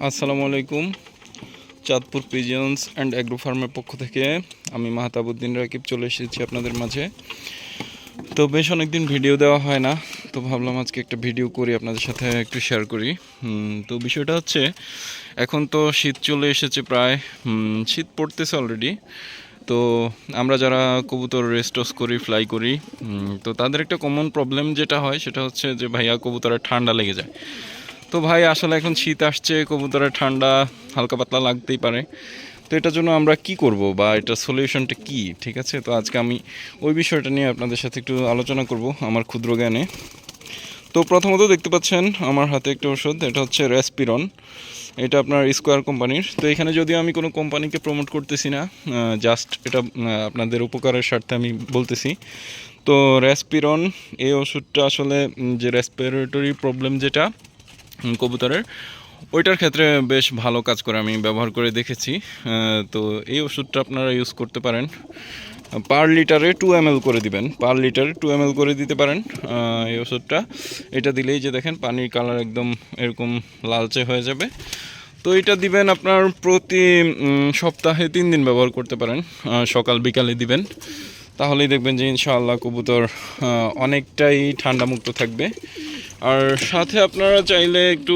আসসালামু আলাইকুম। Chandpur পিজিয়ন্স and agro ফার্মের পক্ষ থেকে আমি মাহতাবুদ্দিন রাকিব চলে এসেছি আপনাদের মাঝে। তো বেশ অনেকদিন ভিডিও দেওয়া হয় না, তো ভাবলাম আজকে একটা ভিডিও করি, আপনাদের সাথে একটু শেয়ার করি। তো বিষয়টা হচ্ছে, এখন তো শীত চলে এসেছে প্রায়, শীত পড়তেছে অলরেডি। তো আমরা যারা কবুতর রেস্টস করি, ফ্লাই করি, তো তাদের একটা কমন প্রবলেম যেটা হয় সেটা হচ্ছে যে ভাইয়া কবুতরের ঠান্ডা লেগে যায়। তো ভাই আসলে এখন শীত আসছে, কবুতরের ঠান্ডা হালকা পাতলা লাগতেই পারে। তো এটার জন্য আমরা কি করব বা এটার সলিউশনটা কি, ঠিক আছে? তো আজকে আমি ওই বিষয়টা নিয়ে আপনাদের সাথে একটু আলোচনা করব আমার ক্ষুদ্র জ্ঞানে। তো প্রথমত দেখতে পাচ্ছেন আমার হাতে একটা ওষুধ, এটা হচ্ছে রেসপিরন। এটা আপনার স্কোয়ার কোম্পানির। তো এখানে যদিও আমি কোনো কোম্পানিকে প্রমোট করতেছি না, জাস্ট এটা আপনাদের উপকারের স্বার্থে আমি বলতেছি। তো রেসপিরন এই ওষুধটা আসলে যে রেসপিরেটরি প্রবলেম যেটা কবুতরের, ওইটার ক্ষেত্রে বেশ ভালো কাজ করে, আমি ব্যবহার করে দেখেছি। তো এই ওষুধটা আপনারা ইউজ করতে পারেন। পার লিটারে 2 ml করে দিবেন, পার লিটারে 2 ml করে দিতে পারেন এই ওষুধটা। এটা দিলেই যে দেখেন পানির কালার একদম এরকম লালচে হয়ে যাবে। তো এটা দিবেন আপনার প্রতি সপ্তাহে 3 দিন ব্যবহার করতে পারেন, সকাল বিকালে দিবেন। তাহলেই দেখবেন যে ইনশাআল্লাহ কবুতর অনেকটাই ঠান্ডা মুক্ত থাকবে। আর সাথে আপনারা চাইলে একটু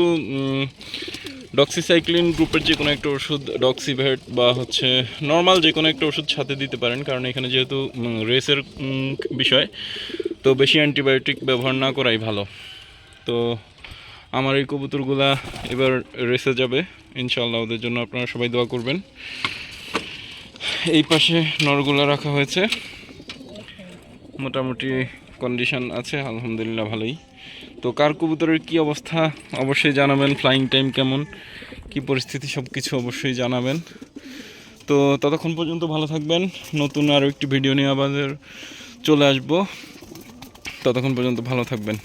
ডক্সিসাইক্লিন গ্রুপের যে কোনো একটা ওষুধ, ডক্সিভেট বা হচ্ছে নর্মাল যে কোনো একটা ওষুধ সাথে দিতে পারেন, কারণ এখানে যেহেতু রেসের বিষয়, তো বেশি অ্যান্টিবায়োটিক ব্যবহার না করাই ভালো। তো আমার এই কবুতরগুলা এবার রেসে যাবে ইনশাআল্লাহ, ওদের জন্য আপনারা সবাই দোয়া করবেন। এই পাশে নরগুলা রাখা হয়েছে, মোটামুটি কন্ডিশন আছে আলহামদুলিল্লাহ ভালোই। তো কার কবুতরের কী অবস্থা অবশ্যই জানাবেন, ফ্লাইং টাইম কেমন, কি পরিস্থিতি, সব কিছু অবশ্যই জানাবেন। তো ততক্ষণ পর্যন্ত ভালো থাকবেন, নতুন আরও একটি ভিডিও নিয়ে আবার চলে আসবো। ততক্ষণ পর্যন্ত ভালো থাকবেন।